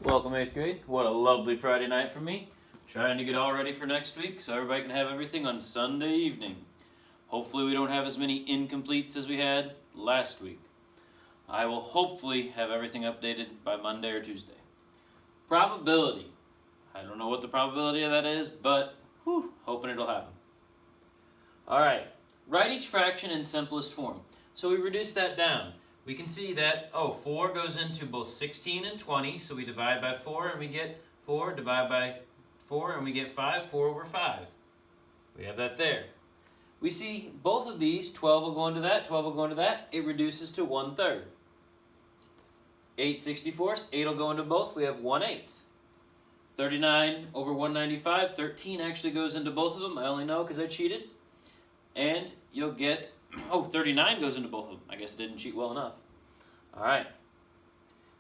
Welcome 8th grade. What a lovely Friday night for me. Trying to get all ready for next week so everybody can have everything on Sunday evening. Hopefully we don't have as many incompletes as we had last week. I will hopefully have everything updated by Monday or Tuesday. Probability. I don't know what the probability of that is, but hoping it'll happen. Alright, write each fraction in simplest form. So we reduce that down. We can see that, 4 goes into both 16 and 20, so we divide by 4 and we get 4, divide by 4 and we get 5, 4 over 5. We have that there. We see both of these, 12 will go into that, 12 will go into that, it reduces to 1/3. 8/64, 8 will go into both, we have 1/8. 39 over 195, 13 actually goes into both of them, I only know because I cheated. And you'll get 39 goes into both of them. I guess I didn't cheat well enough. All right.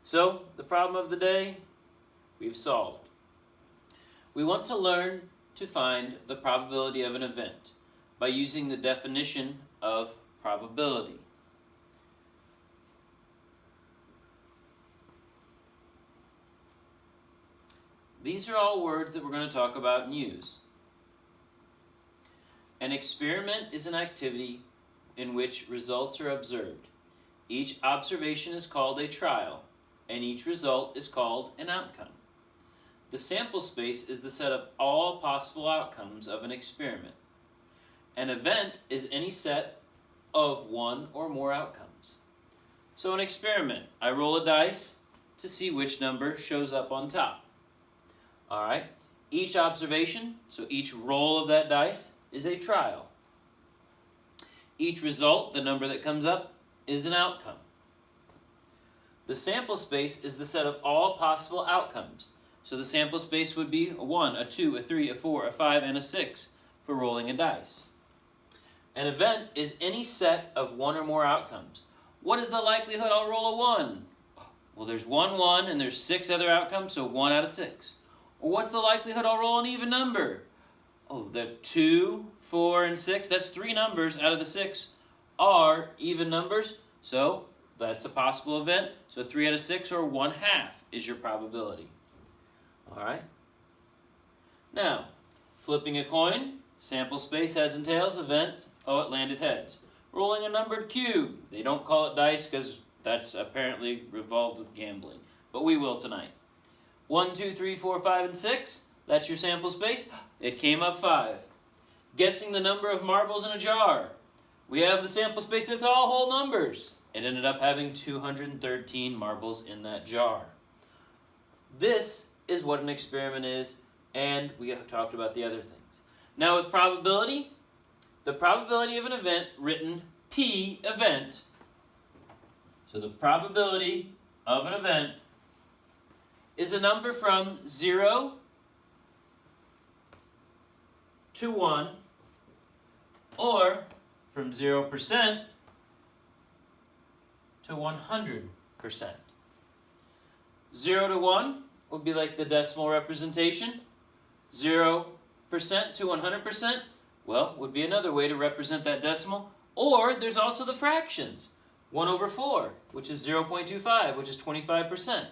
So, the problem of the day, we've solved. We want to learn to find the probability of an event by using the definition of probability. These are all words that we're going to talk about and use. An experiment is an activity in which results are observed. Each observation is called a trial, and each result is called an outcome. The sample space is the set of all possible outcomes of an experiment. An event is any set of one or more outcomes. So an experiment, I roll a dice to see which number shows up on top. All right, each observation, so each roll of that dice, is a trial. Each result, the number that comes up, is an outcome. The sample space is the set of all possible outcomes. So the sample space would be a 1, a 2, a 3, a 4, a 5, and a 6 for rolling a dice. An event is any set of one or more outcomes. What is the likelihood I'll roll a 1? Well, there's 1, 1, and there's 6 other outcomes, so 1 out of 6. Well, what's the likelihood I'll roll an even number? The 2, 4, and 6, that's 3 numbers out of the 6 are even numbers, so that's a possible event. So 3 out of 6, or 1/2, is your probability. All right? Now, flipping a coin, sample space, heads and tails, event, it landed heads. Rolling a numbered cube, they don't call it dice because that's apparently revolved with gambling, but we will tonight. 1, 2, 3, 4, 5, and 6. That's your sample space. It came up 5. Guessing the number of marbles in a jar. We have the sample space. It's all whole numbers. It ended up having 213 marbles in that jar. This is what an experiment is, and we have talked about the other things. Now with probability, the probability of an event written P event. So the probability of an event is a number from 0 to 1, or from 0% to 100%. 0 to 1 would be like the decimal representation. 0% to 100%, would be another way to represent that decimal. Or there's also the fractions. 1 over 4, which is 0.25, which is 25%.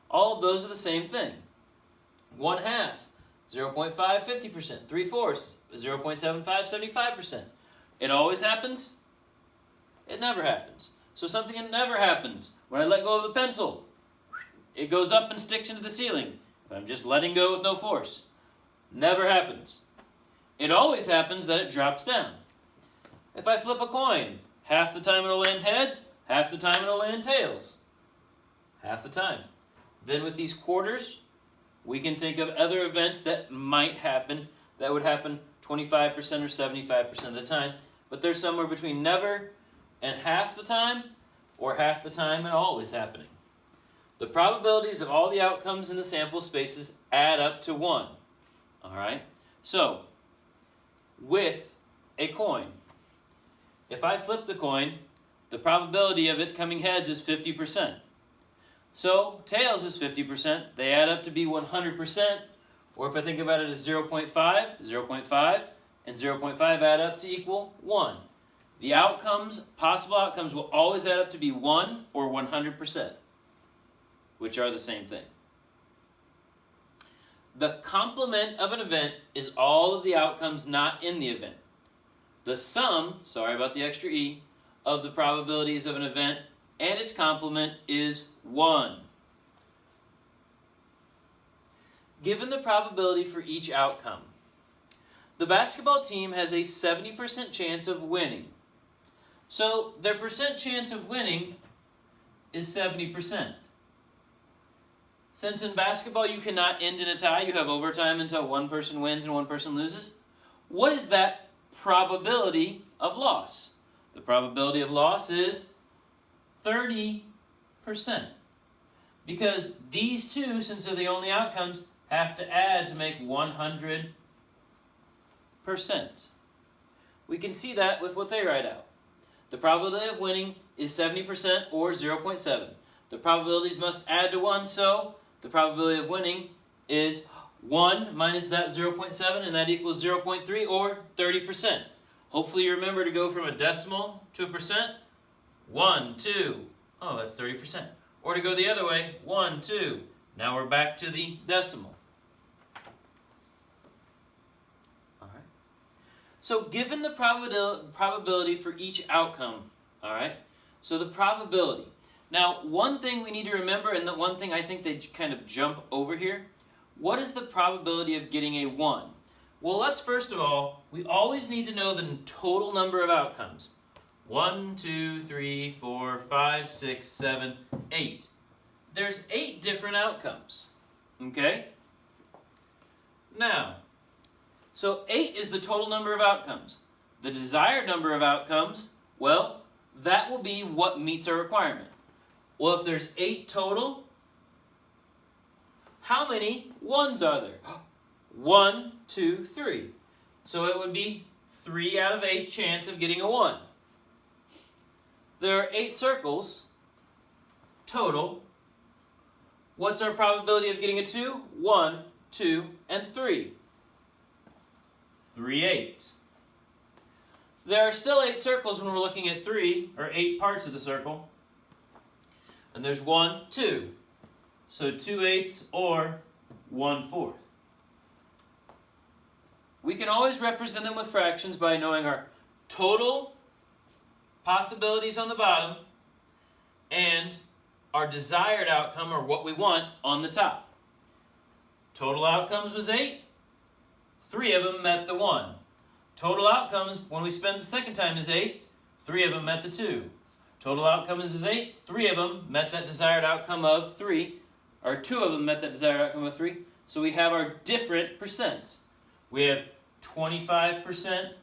All of those are the same thing. 1/2, 0.5, 50%. 3/4, 0.75, 75%. It always happens? It never happens. So something that never happens. When I let go of the pencil, it goes up and sticks into the ceiling. If I'm just letting go with no force. Never happens. It always happens that it drops down. If I flip a coin, half the time it'll land heads, half the time it'll land tails. Half the time. Then with these quarters, we can think of other events that might happen, that would happen 25% or 75% of the time, but they're somewhere between never and half the time, or half the time and always happening. The probabilities of all the outcomes in the sample spaces add up to 1. All right? So, with a coin, if I flip the coin, the probability of it coming heads is 50%. So, tails is 50%. They add up to be 100%. Or if I think about it as 0.5, 0.5, and 0.5 add up to equal 1. The outcomes, possible outcomes, will always add up to be 1 or 100%, which are the same thing. The complement of an event is all of the outcomes not in the event. The sum, sorry about the extra E, of the probabilities of an event and its complement is 1. Given the probability for each outcome, the basketball team has a 70% chance of winning. So their percent chance of winning is 70%. Since in basketball you cannot end in a tie, you have overtime until one person wins and one person loses, what is that probability of loss? The probability of loss is 30%. Because these two, since they're the only outcomes, have to add to make 100%. We can see that with what they write out. The probability of winning is 70% or 0.7. The probabilities must add to 1, so the probability of winning is 1 minus that 0.7, and that equals 0.3 or 30%. Hopefully you remember to go from a decimal to a percent. 1, 2. Oh, that's 30%. Or to go the other way, 1, 2. Now we're back to the decimal. All right. So given the probability for each outcome, all right, so the probability. Now, one thing we need to remember, and the one thing I think they kind of jump over here, what is the probability of getting a 1? Well, let's first of all, we always need to know the total number of outcomes. 1, 2, 3, 4, 5, 6, 7, 8. There's 8 different outcomes, okay? Now, so 8 is the total number of outcomes. The desired number of outcomes, well, that will be what meets our requirement. Well, if there's 8 total, how many 1s are there? 1, 2, 3. So it would be 3 out of 8 chance of getting a 1. There are 8 circles total. What's our probability of getting a 2? 1, 2, and 3. 3/8. There are still 8 circles when we're looking at 3, or 8 parts of the circle. And there's 1, 2. So 2/8 or 1/4. We can always represent them with fractions by knowing our total possibilities on the bottom and our desired outcome, or what we want, on the top. Total outcomes was 8. 3 of them met the 1. Total outcomes, when we spend the second time, is 8. 3 of them met the 2. Total outcomes is 8. 3 of them met that desired outcome of 3. Or 2 of them met that desired outcome of 3. So we have our different percents. We have 25%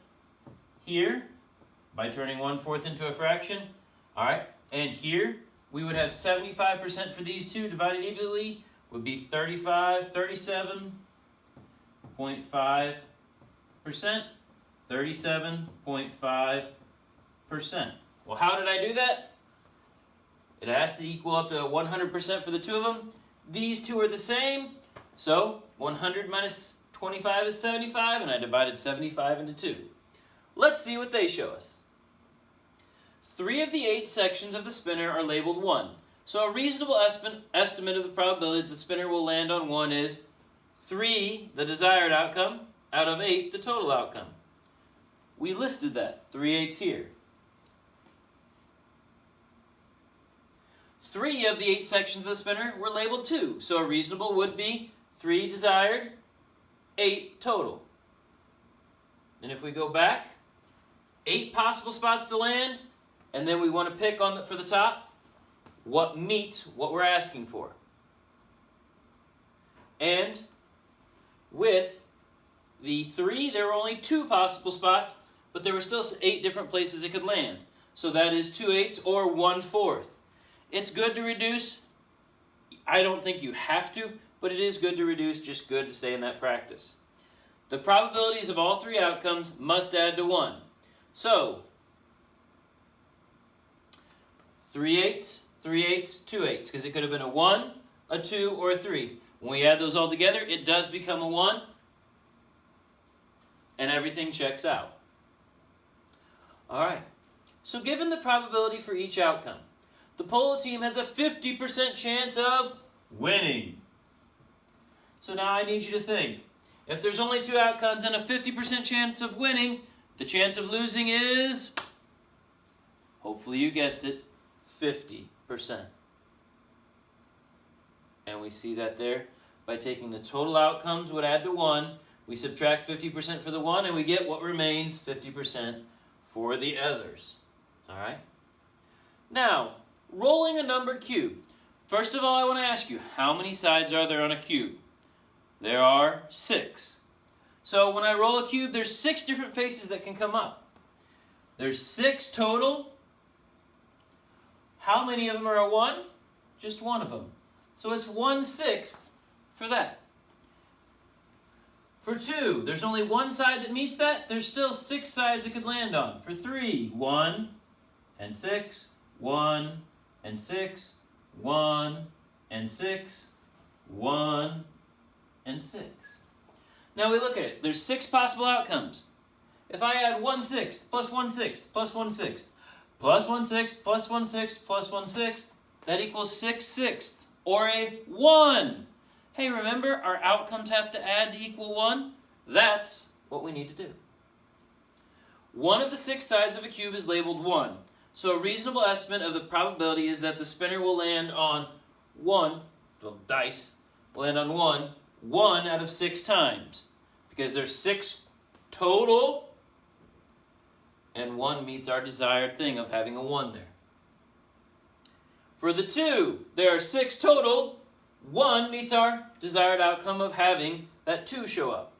here by turning 1/4 into a fraction. All right, and here we would have 75% for these two divided evenly would be 37.5%. 37.5%. Well, how did I do that? It has to equal up to 100% for the two of them. These two are the same, so 100 minus 25 is 75, and I divided 75 into 2. Let's see what they show us. 3 of the 8 sections of the spinner are labeled 1. So a reasonable estimate of the probability that the spinner will land on 1 is 3, the desired outcome, out of 8, the total outcome. We listed that, 3/8 here. 3 of the 8 sections of the spinner were labeled 2. So a reasonable would be 3 desired, 8 total. And if we go back, 8 possible spots to land, and then we want to pick on for the top what meets what we're asking for. And with the 3, there were only 2 possible spots, but there were still 8 different places it could land. So that is 2/8 or 1/4. It's good to reduce. I don't think you have to, but it is good to reduce, just good to stay in that practice. The probabilities of all 3 outcomes must add to 1. So 3/8, 3/8, 2/8, because it could have been a 1, a 2, or a 3. When we add those all together, it does become a 1, and everything checks out. All right, so given the probability for each outcome, the polo team has a 50% chance of winning. So now I need you to think. If there's only 2 outcomes and a 50% chance of winning, the chance of losing is, hopefully you guessed it, 50%. And we see that there by taking the total outcomes would add to 1. We subtract 50% for the one, and we get what remains, 50% for the others. All right? Now, rolling a numbered cube. First of all, I want to ask you, how many sides are there on a cube? There are 6. So when I roll a cube, there's 6 different faces that can come up. There's 6 total. How many of them are a 1? Just one of them. So it's 1/6 for that. For 2, there's only one side that meets that. There's still 6 sides it could land on. For 3, 1 and 6, 1 and 6, 1 and 6, 1 and 6. Now we look at it. There's 6 possible outcomes. If I add 1/6 plus 1/6 plus 1/6 plus 1/6 plus 1/6 plus 1/6, that equals 6/6, or a 1. Hey, remember our outcomes have to add to equal 1? That's what we need to do. One of the 6 sides of a cube is labeled 1. So a reasonable estimate of the probability is that the spinner will land on 1, the dice will land on 1 out of 6 times. Because there's 6 total, and 1 meets our desired thing of having a 1 there. For the 2, there are 6 total. 1 meets our desired outcome of having that 2 show up.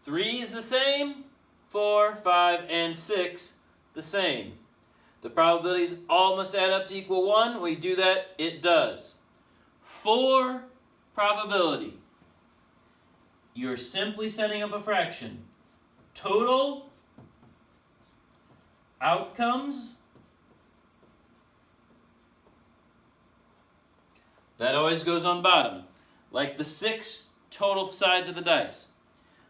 3 is the same. 4, 5, and 6 the same. The probabilities all must add up to equal 1. When we do that, it does. 4 probability. You're simply setting up a fraction. Total outcomes. That always goes on bottom, like the 6 total sides of the dice.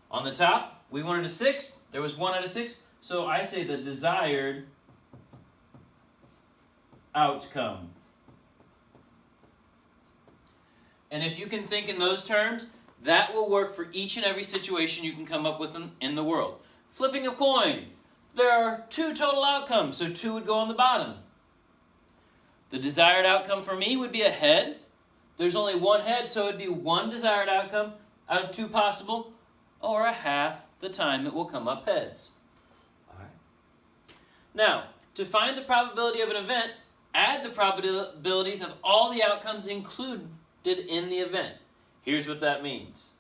On the top, we wanted a 6. There was 1 out of 6. So I say the desired outcome. And if you can think in those terms, that will work for each and every situation you can come up with in the world. Flipping a coin. There are 2 total outcomes, so 2 would go on the bottom. The desired outcome for me would be a head. There's only 1 head, so it would be 1 desired outcome out of 2 possible, or a half the time it will come up heads. All right. Now, to find the probability of an event, add the probabilities of all the outcomes included in the event. Here's what that means.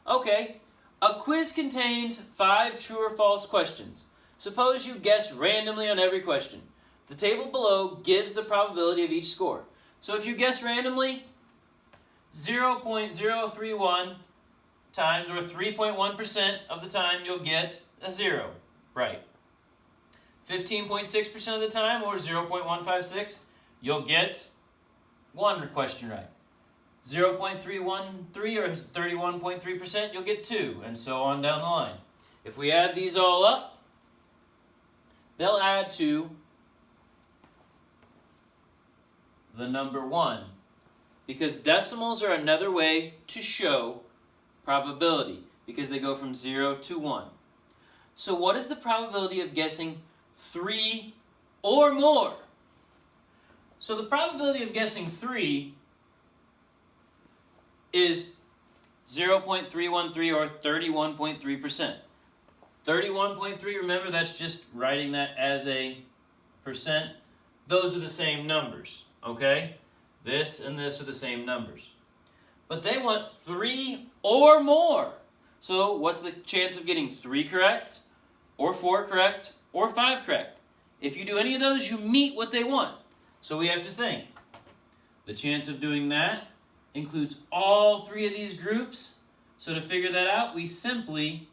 Okay, a quiz contains 5 true or false questions. Suppose you guess randomly on every question. The table below gives the probability of each score. So if you guess randomly, 0.031 times, or 3.1% of the time, you'll get a 0 right. 15.6% of the time, or 0.156, you'll get 1 question right. 0.313 or 31.3%, you'll get 2, and so on down the line. If we add these all up, they'll add to the number 1, because decimals are another way to show probability, because they go from 0 to 1. So what is the probability of guessing 3 or more? So the probability of guessing 3 is 0.313, or 31.3%. 31.3, remember, that's just writing that as a percent. Those are the same numbers, okay? This and this are the same numbers. But they want 3 or more. So what's the chance of getting 3 correct, or 4 correct, or 5 correct? If you do any of those, you meet what they want. So we have to think. The chance of doing that includes all 3 of these groups. So to figure that out, we simply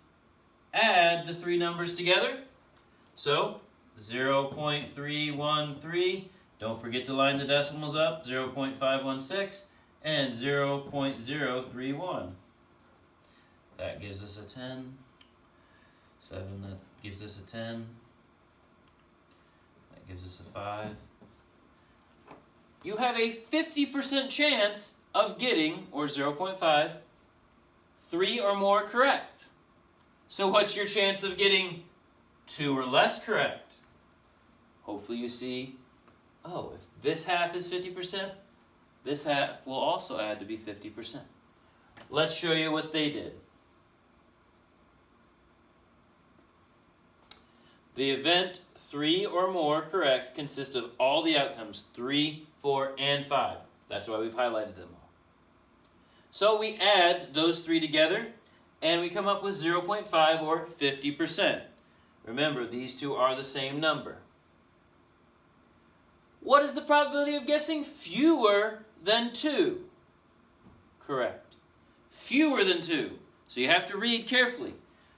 add the 3 numbers together. So 0.313, don't forget to line the decimals up, 0.516, and 0.031. That gives us a 10. 7, that gives us a 10. That gives us a 5. You have a 50% chance of getting, or 0.5, 3 or more correct. So what's your chance of getting 2 or less correct? Hopefully you see, oh, if this half is 50%, this half will also add to be 50%. Let's show you what they did. The event 3 or more correct consists of all the outcomes, 3, 4, and 5. That's why we've highlighted them all. So we add those 3 together, and we come up with 0.5 or 50%. Remember, these two are the same number. What is the probability of guessing fewer than 2? Correct. Fewer than 2. So you have to read carefully.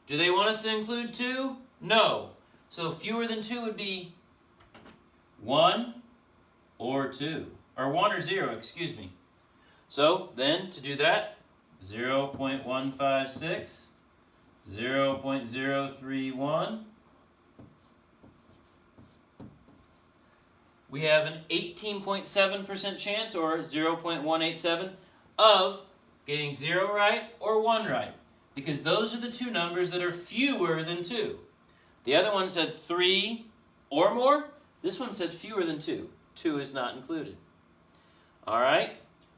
Do they want us to include 2? No. So fewer than 2 would be 1 or 2. Or 1 or 0, excuse me. So then, to do that, 0.156, 0.031. We have an 18.7% chance, or 0.187, of getting 0 right or 1 right. Because those are the two numbers that are fewer than 2. The other one said 3 or more. This one said fewer than 2. 2 is not included. All right,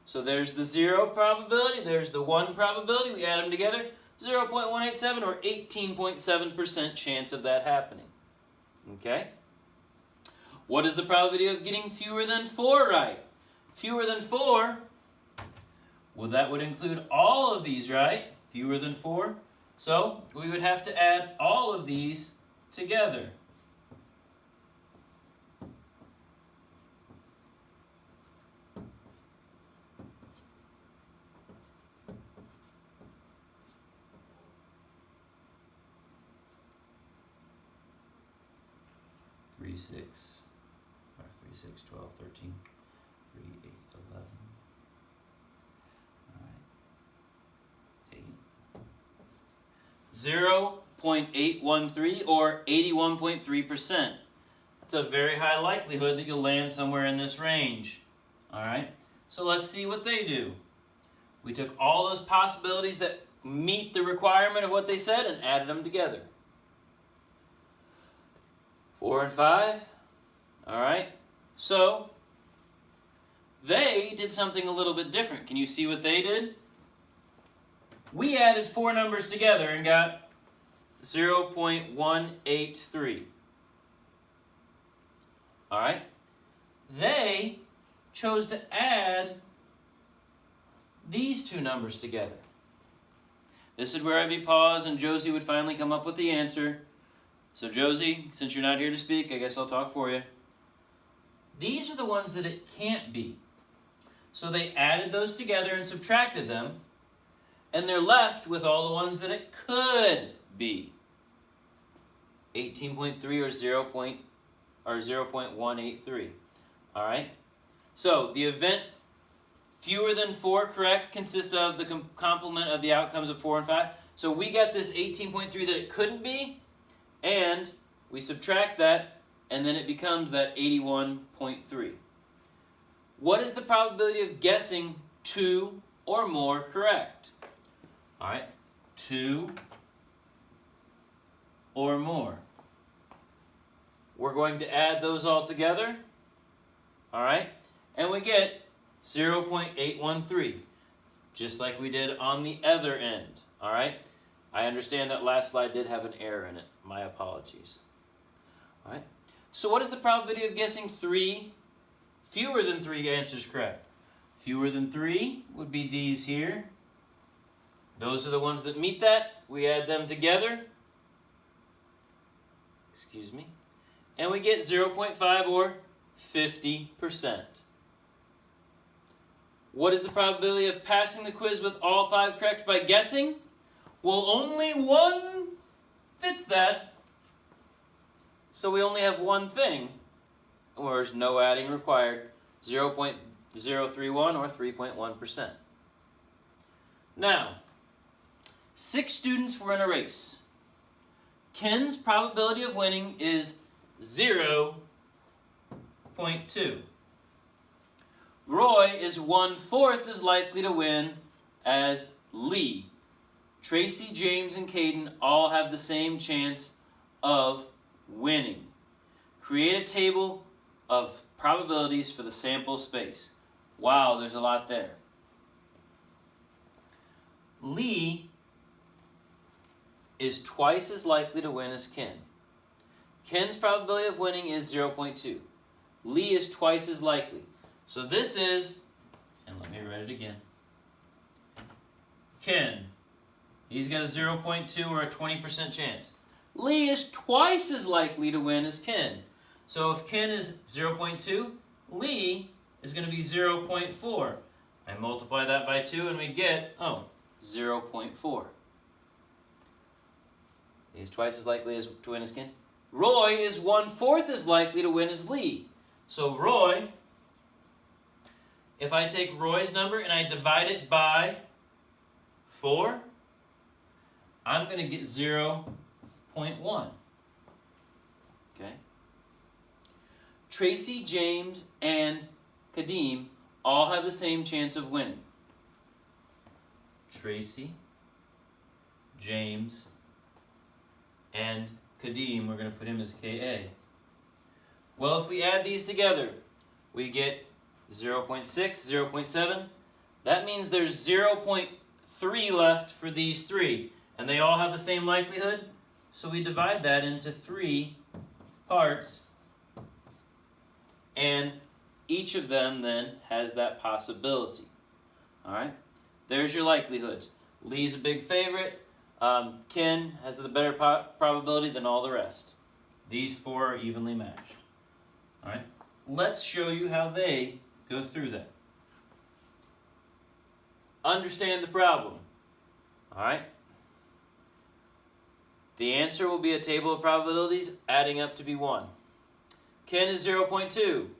so there's the 0 probability, there's the 1 probability. We add them together, 0.187 or 18.7% chance of that happening. Okay? What is the probability of getting fewer than 4 right? Fewer than 4, well, that would include all of these, right? Fewer than 4. So we would have to add all of these together. Three, 6, 12, 13, 3, 8, 11. All right. 0.813 or 81.3%. That's a very high likelihood that you'll land somewhere in this range. All right. So let's see what they do. We took all those possibilities that meet the requirement of what they said and added them together. 4 and 5. All right. So they did something a little bit different. Can you see what they did? We added 4 numbers together and got 0.183. All right. They chose to add these 2 numbers together. This is where I'd be paused and Josie would finally come up with the answer. So Josie, since you're not here to speak, I guess I'll talk for you. These are the ones that it can't be. So they added those together and subtracted them, and they're left with all the ones that it could be. 18.3 or 0.183. All right? So the event fewer than 4 correct consists of the complement of the outcomes of 4 and 5. So we got this 18.3 that it couldn't be, and we subtract that, and then it becomes that 81.3. What is the probability of guessing 2 or more correct? All right, 2 or more. We're going to add those all together, all right, and we get 0.813, just like we did on the other end, all right? I understand that last slide did have an error in it. My apologies. All right. So what is the probability of guessing 3 fewer than 3 answers correct? Fewer than 3 would be these here. Those are the ones that meet that. We add them together. Excuse me. And we get 0.5 or 50%. What is the probability of passing the quiz with all 5 correct by guessing? Well, only one fits that. So we only have one thing, or there's no adding required, 0.031 or 3.1%. Now, 6 students were in a race. Ken's probability of winning is 0.2. Roy is 1/4 as likely to win as Lee. Tracy, James, and Caden all have the same chance of winning. Create a table of probabilities for the sample space. Wow, there's a lot there. Lee is twice as likely to win as Ken. Ken's probability of winning is 0.2. Lee is twice as likely. So this is, and let me write it again, Ken. He's got a 0.2 or a 20% chance. Lee is twice as likely to win as Ken. So if Ken is 0.2, Lee is going to be 0.4. I multiply that by 2 and we get, 0.4. He's twice as likely to win as Ken. Roy is 1/4 as likely to win as Lee. So Roy, if I take Roy's number and I divide it by 4, I'm going to get 0.1. Okay? Tracy, James, and Kadeem all have the same chance of winning. Tracy, James, and Kadeem, we're going to put him as Ka. Well, if we add these together, we get 0.6, 0.7. That means there's 0.3 left for these three. And they all have the same likelihood. So we divide that into 3 parts. And each of them then has that possibility. All right? There's your likelihoods. Lee's a big favorite. Ken has the better probability than all the rest. These 4 are evenly matched. All right? Let's show you how they go through that. Understand the problem. All right? The answer will be a table of probabilities adding up to be 1. Ken is 0.2.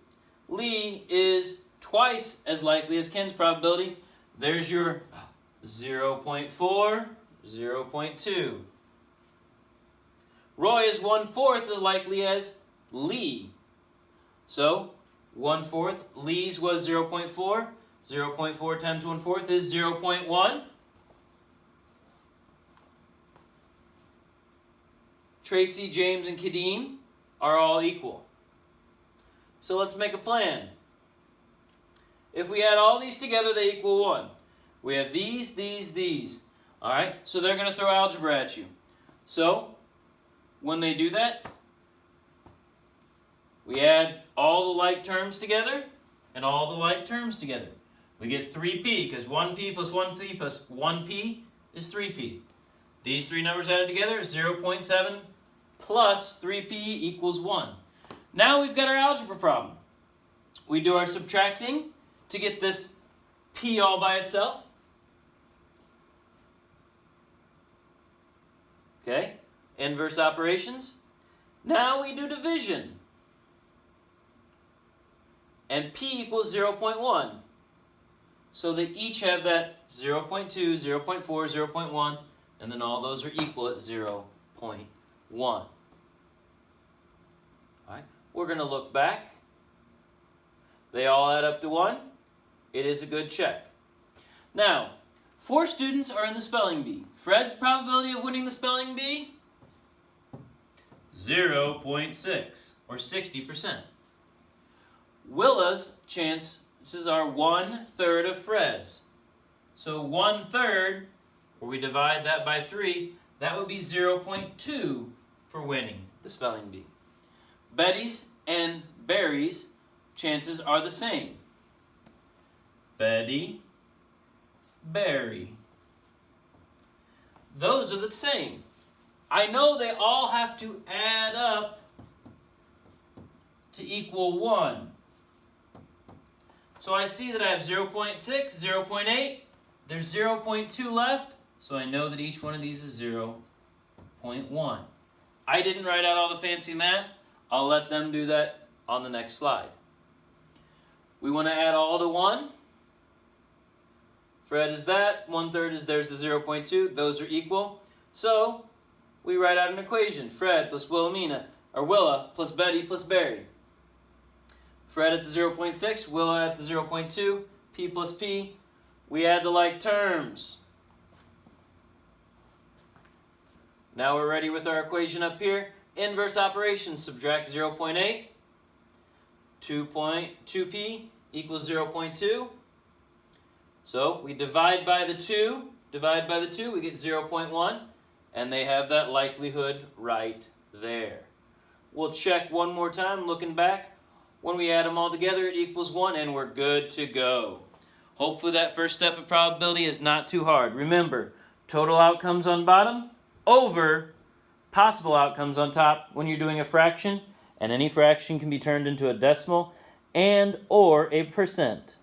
Lee is twice as likely as Ken's probability. There's your 0.4, 0.2. Roy is 1/4 as likely as Lee. So 1/4, Lee's was 0.4. 0.4 times 1/4 is 0.1. Tracy, James, and Kadeem are all equal. So let's make a plan. If we add all these together, they equal 1. We have these, these. All right? So they're going to throw algebra at you. So when they do that, we add all the like terms together and all the like terms together. We get 3p because 1p plus 1p plus 1p is 3p. These 3 numbers added together, 0.7 plus 3p equals 1. Now we've got our algebra problem. We do our subtracting to get this p all by itself. Okay, inverse operations. Now we do division. And p equals 0.1. So they each have that 0.2, 0.4, 0.1, and then all those are equal at 0.1. All right, we're going to look back. They all add up to 1. It is a good check. Now, 4 students are in the spelling bee. Fred's probability of winning the spelling bee? 0.6, or 60%. Willa's chances are 1/3 of Fred's. So 1/3, or we divide that by 3, that would be 0.2 for winning the spelling bee. Betty's and Barry's chances are the same. Betty, Barry. Those are the same. I know they all have to add up to equal 1. So I see that I have 0.6, 0.8. There's 0.2 left, so I know that each one of these is 0.1. I didn't write out all the fancy math. I'll let them do that on the next slide. We want to add all to 1. Fred is that. 1/3 is there's the 0.2. Those are equal. So we write out an equation. Fred plus Willa plus Betty plus Barry. Fred at the 0.6, Willa at the 0.2, p plus p. We add the like terms. Now we're ready with our equation up here. Inverse operation, subtract 0.8. 2p equals 0.2. So we divide by the 2, we get 0.1, and they have that likelihood right there. We'll check one more time, looking back. When we add them all together, it equals 1, and we're good to go. Hopefully that first step of probability is not too hard. Remember, total outcomes on bottom over possible outcomes on top when you're doing a fraction, and any fraction can be turned into a decimal and or a percent.